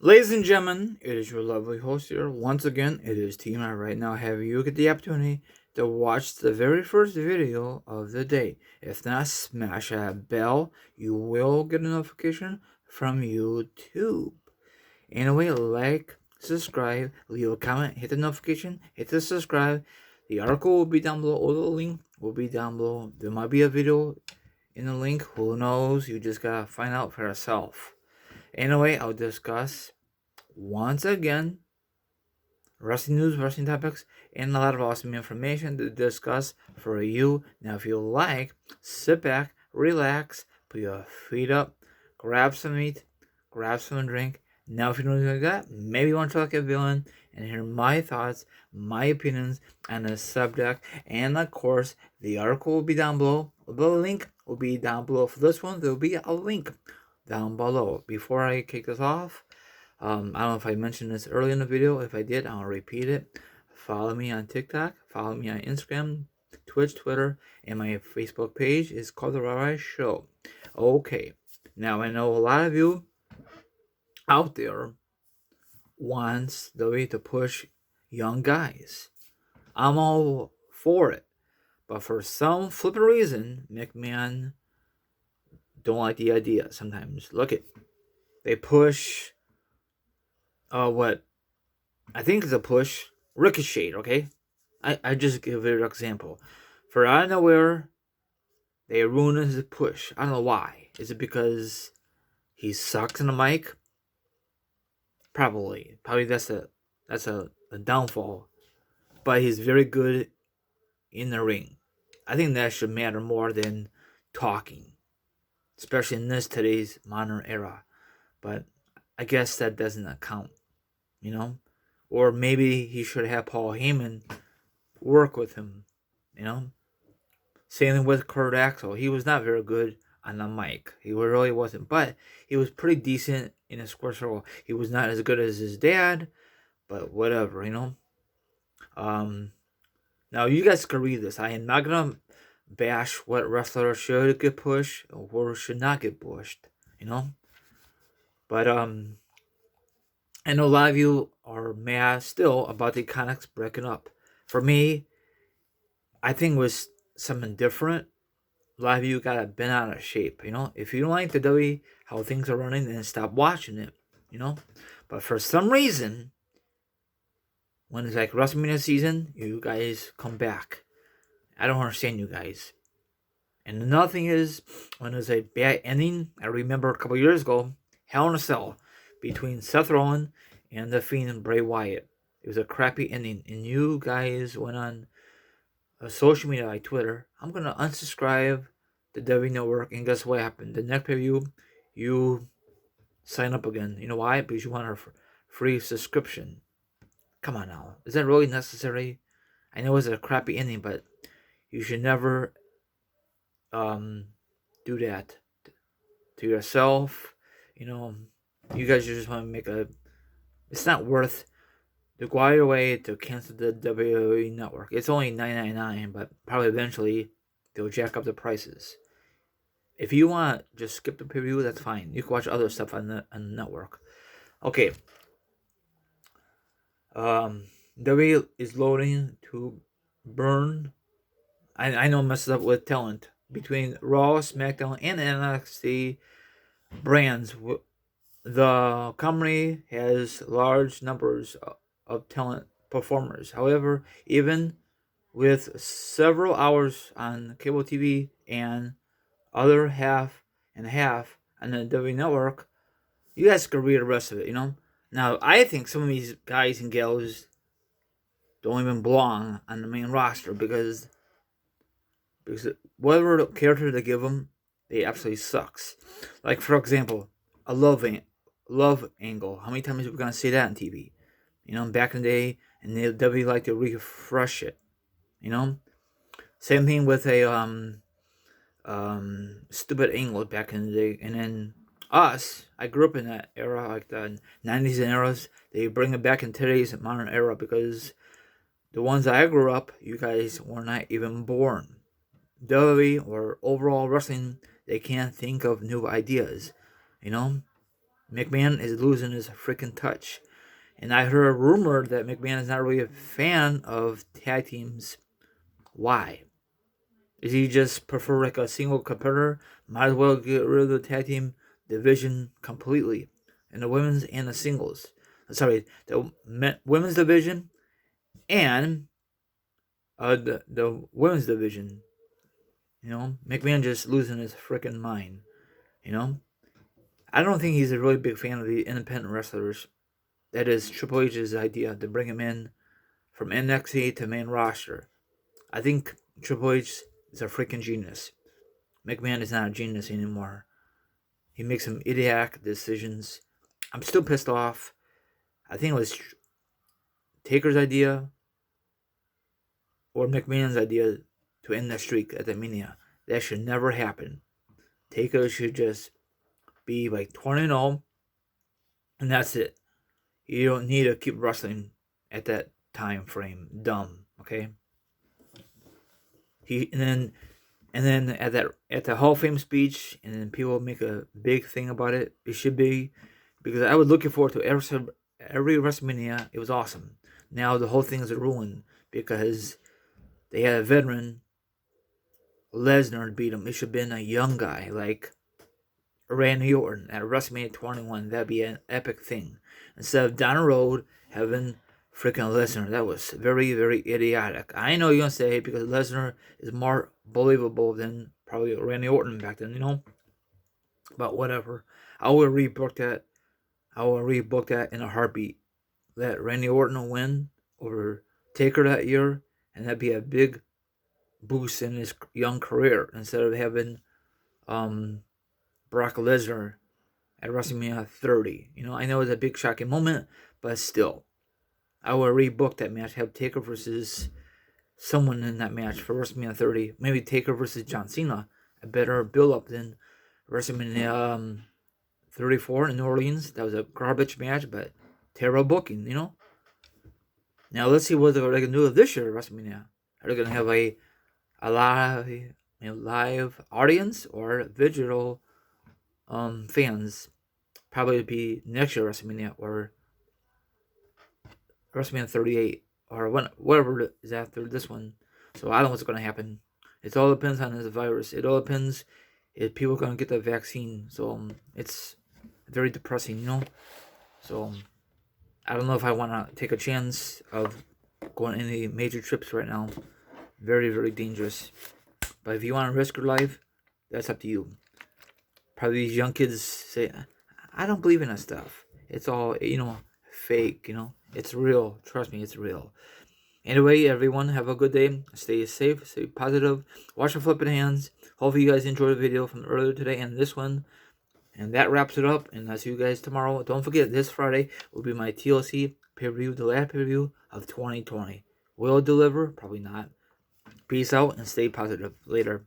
Ladies and gentlemen, it is your lovely host here. Once again, it is Tima. Right now, have you get the opportunity to watch the very first video of the day. If not, smash that bell. You will get a notification from YouTube. Anyway, like, subscribe, leave a comment, hit the notification, hit the subscribe. The article will be down below, or the link will be down below. There might be a video in the link. Who knows? You just gotta find out for yourself. Anyway, I'll discuss once again wrestling news, wrestling topics, and a lot of awesome information to discuss for you. Now, if you like, sit back, relax, put your feet up, grab some meat, grab some drink. Now, if you don't like that, maybe you want to talk a villain and hear my thoughts, my opinions on the subject. And of course, the article will be down below. The link will be down below. For this one, there will be a link down below. Before I kick this off, I don't know if I mentioned this early in the video. If I did, I'll repeat it. Follow me on TikTok. Follow me on Instagram, Twitch, Twitter, and my Facebook page is called The Rise Show. Okay. Now, I know a lot of you out there wants the way to push young guys. I'm all for it. But for some flippin' reason, McMahon don't like the idea sometimes. Look it. They push what I think is a push. Ricochet, okay? I just give it an example. For out of nowhere, they ruin his push. I don't know why. Is it because he sucks in the mic? Probably. Probably that's a downfall. But he's very good in the ring. I think that should matter more than talking. Especially in today's modern era. But I guess that doesn't account. You know? Or maybe he should have Paul Heyman work with him. You know? Same thing with Kurt Axel. He was not very good on the mic. He really wasn't. But he was pretty decent in a square circle. He was not as good as his dad. But whatever, you know? Now, you guys can read this. I am not going to bash what wrestler should get pushed or should not get pushed. You know? But, I know a lot of you are mad still about the Iconics breaking up. For me, I think it was something different. A lot of you got bent out of shape, you know. If you don't like the WWE, how things are running, then stop watching it, you know. But for some reason, when it's like WrestleMania season, you guys come back. I don't understand you guys. And another thing is, when there's a bad ending, I remember a couple years ago, Hell in a Cell between Seth Rollins and The Fiend and Bray Wyatt. It was a crappy ending, and you guys went on social media like Twitter. I'm gonna unsubscribe the WWE Network, and guess what happened? The next preview, you sign up again. You know why? Because you want a free subscription. Come on now, is that really necessary? I know it's a crappy ending, but you should never do that to yourself. You know, you guys just want to make a. It's not worth to go out your way to cancel the WWE Network. It's only $9.99, but probably eventually they'll jack up the prices. If you want to just skip the preview, that's fine. You can watch other stuff on the network. Okay. WWE is loading to burn. I know it messes up with talent between Raw, SmackDown, and NXT brands. The company has large numbers of talent performers. However, even with several hours on cable TV and other half and half on the WWE Network, you guys can read the rest of it, you know? Now, I think some of these guys and gals don't even belong on the main roster because whatever character they give them, they absolutely sucks. Like, for example, a love angle. How many times are we going to see that on TV? You know, back in the day, and the WWE like to refresh it. You know? Same thing with a stupid angle back in the day. And then us, I grew up in that era, like the 90s and eras. They bring it back in today's modern era because the ones I grew up, you guys were not even born. WWE or overall wrestling, they can't think of new ideas. You know? McMahon is losing his freaking touch. And I heard a rumor that McMahon is not really a fan of tag teams. Why? Is he just prefer like a single competitor? Might as well get rid of the tag team division completely. And the women's and the singles. Sorry, the women's division and the women's division. You know, McMahon just losing his freaking mind. You know, I don't think he's a really big fan of the independent wrestlers. That is Triple H's idea to bring him in from NXT to main roster. I think Triple H is a freaking genius. McMahon is not a genius anymore. He makes some idiotic decisions. I'm still pissed off. I think it was Taker's idea or McMahon's idea to end the streak at the Mania. That should never happen. Taker should just be like 20-0, and that's it. You don't need to keep wrestling at that time frame. Dumb, okay? And then at the Hall of Fame speech, and then people make a big thing about it. It should be, because I was looking forward to every WrestleMania. It was awesome. Now the whole thing is a ruin because they had a veteran, Lesnar, beat him. It should have been a young guy like Randy Orton at WrestleMania 21. That'd be an epic thing. Instead of down the road having freaking Lesnar. That was very, very idiotic. I know you're going to say because Lesnar is more believable than probably Randy Orton back then, you know? But whatever. I will rebook that. I will rebook that in a heartbeat. Let Randy Orton win over Taker that year, and that'd be a big boost in his young career instead of having Brock Lesnar at WrestleMania 30. You know, I know it's a big shocking moment, but still. I will rebook that match. Have Taker versus someone in that match for WrestleMania 30. Maybe Taker versus John Cena. A better build-up than WrestleMania 34 in New Orleans. That was a garbage match, but terrible booking, you know? Now, let's see what they're going to do this year at WrestleMania. Are they going to have a live audience or digital fans? Probably be next year WrestleMania or WrestleMania 38 or whatever is after this one. So I don't know what's going to happen. It all depends on this virus. It all depends if people are going to get the vaccine. So it's very depressing, you know. So I don't know if I want to take a chance of going any major trips right now. Very, very dangerous. But if you want to risk your life, that's up to you. Probably these young kids say, I don't believe in that stuff. It's all, you know, fake, you know. It's real. Trust me, it's real. Anyway, everyone, have a good day. Stay safe, stay positive. Wash your flipping hands. Hopefully you guys enjoyed the video from earlier today and this one. And that wraps it up. And I'll see you guys tomorrow. Don't forget, this Friday will be my TLC pay-per-view, the last pay-per-view of 2020. Will it deliver? Probably not. Peace out and stay positive. Later.